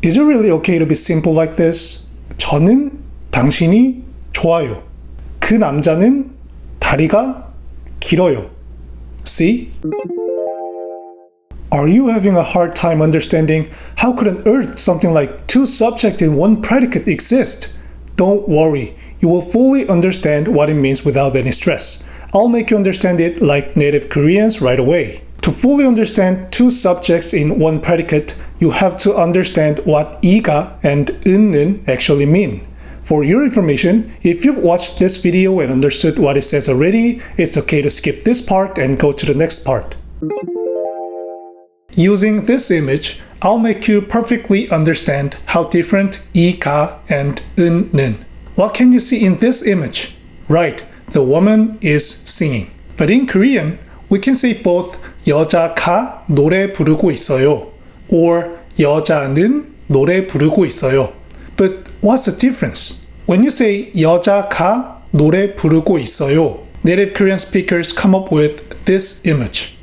Is it really okay to be simple like this? 저는 당신이 좋아요. 그 남자는 다리가 길어요. See? Are you having a hard time understanding how could on earth something like two subjects and one predicate exist? Don't worry, you will fully understand what it means without any stress. I'll make you understand it like native Koreans right away. To fully understand two subjects in one predicate, you have to understand what 이가 and 은는 actually mean. For your information, if you've watched this video and understood what it says already, it's okay to skip this part and go to the next part. Using this image, I'll make you perfectly understand how different 이가 and 은는. What can you see in this image? Right, the woman is singing. But in Korean, we can say both 여자가 노래 부르고 있어요 or 여자는 노래 부르고 있어요. But what's the difference? When you say 여자가 노래 부르고 있어요, native Korean speakers come up with this image.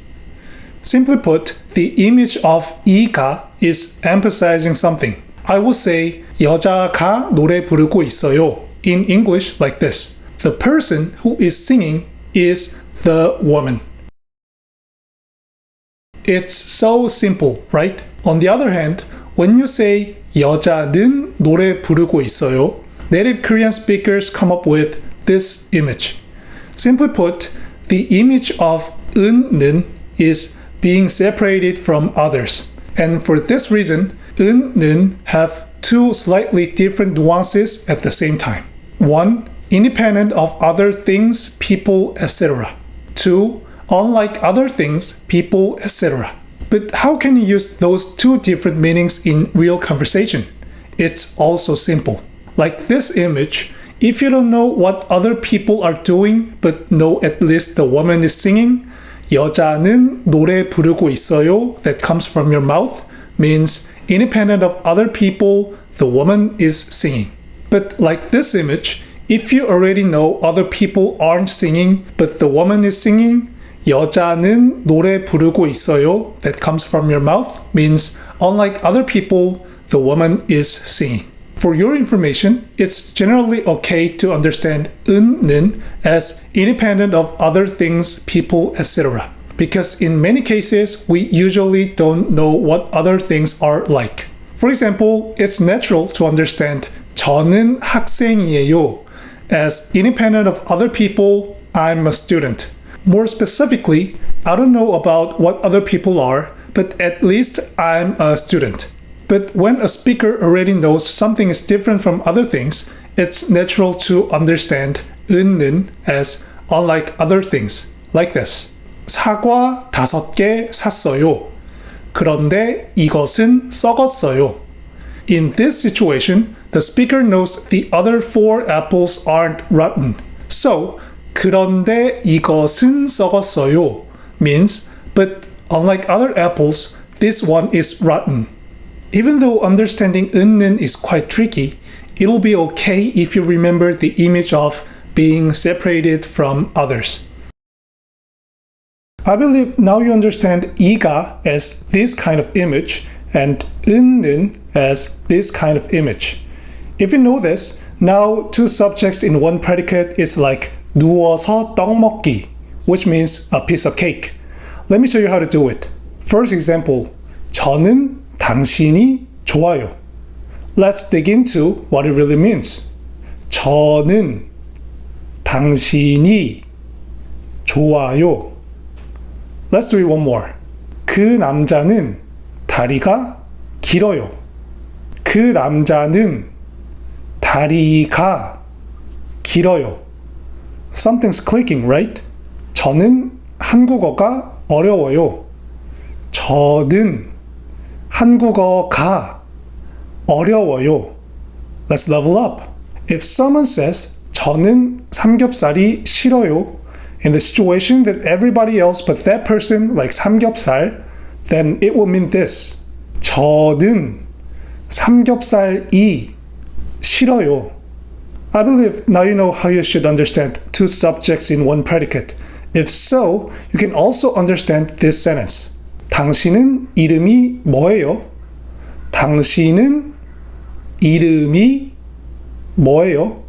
Simply put, the image of 이가 is emphasizing something. I will say 여자가 노래 부르고 있어요 in English like this. The person who is singing is the woman. It's so simple, right? On the other hand, when you say 여자는 노래 부르고 있어요, native Korean speakers come up with this image. Simply put, the image of 은는 is being separated from others. And for this reason, 은는 have two slightly different nuances at the same time. One, independent of other things, people, etc. Two, unlike other things, people, etc. But how can you use those two different meanings in real conversation? It's also simple. Like this image, if you don't know what other people are doing but know at least the woman is singing, 여자는 노래 부르고 있어요 that comes from your mouth means independent of other people, the woman is singing. But like this image, if you already know other people aren't singing but the woman is singing, 여자는 노래 부르고 있어요 that comes from your mouth means unlike other people, the woman is singing. For your information, it's generally okay to understand 은는 as independent of other things, people, etc. Because in many cases, we usually don't know what other things are like. For example, it's natural to understand 저는 학생이에요 as independent of other people, I'm a student. More specifically, I don't know about what other people are, but at least I'm a student. But when a speaker already knows something is different from other things, it's natural to understand 은는 as unlike other things, like this. 사과 5개 샀어요. 그런데 이것은 썩었어요. In this situation, the speaker knows the other 4 apples aren't rotten. So, 그런데 이것은 썩었어요 means, but unlike other apples, this one is rotten. Even though understanding 은는 is quite tricky, it'll be okay if you remember the image of being separated from others. I believe now you understand 이가 as this kind of image and 은는 as this kind of image. If you know this, now two subjects in one predicate is like 누워서 떡 먹기, which means a piece of cake. Let me show you how to do it. First example, 저는 당신이 좋아요. Let's dig into what it really means. 저는 당신이 좋아요. Let's do it one more. 그 남자는 다리가 길어요. 그 남자는 다리가 길어요. Something's clicking, right? 저는 한국어가 어려워요. 저는 한국어가 어려워요. Let's level up. If someone says 저는 삼겹살이 싫어요 in the situation that everybody else but that person likes 삼겹살, then it will mean this. 저는 삼겹살이 싫어요. I believe now you know how you should understand two subjects in one predicate. If so, you can also understand this sentence. 당신은 이름이 뭐예요? 당신은 이름이 뭐예요?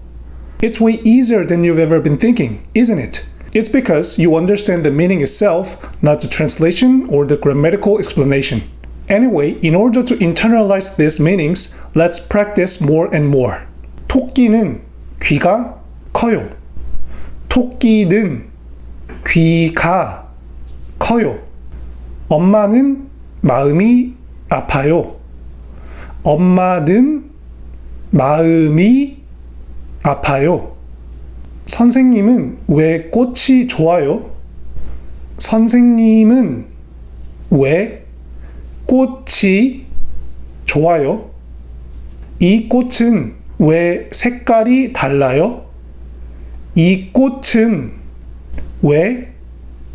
It's way easier than you've ever been thinking, isn't it? It's because you understand the meaning itself, not the translation or the grammatical explanation. Anyway, in order to internalize these meanings, let's practice more and more. 토끼는 귀가 커요. 토끼는 귀가 커요. 엄마는 마음이 아파요. 엄마는 마음이 아파요. 선생님은 왜 꽃이 좋아요? 선생님은 왜 꽃이 좋아요? 이 꽃은 왜 색깔이 달라요? 이 꽃은 왜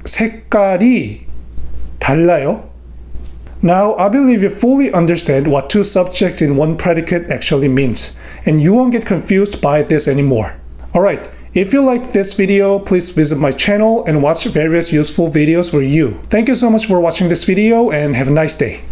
색깔이 달라요? Now, I believe you fully understand what two subjects in one predicate actually means, and you won't get confused by this anymore. Alright, if you liked this video, please visit my channel and watch various useful videos for you. Thank you so much for watching this video and have a nice day.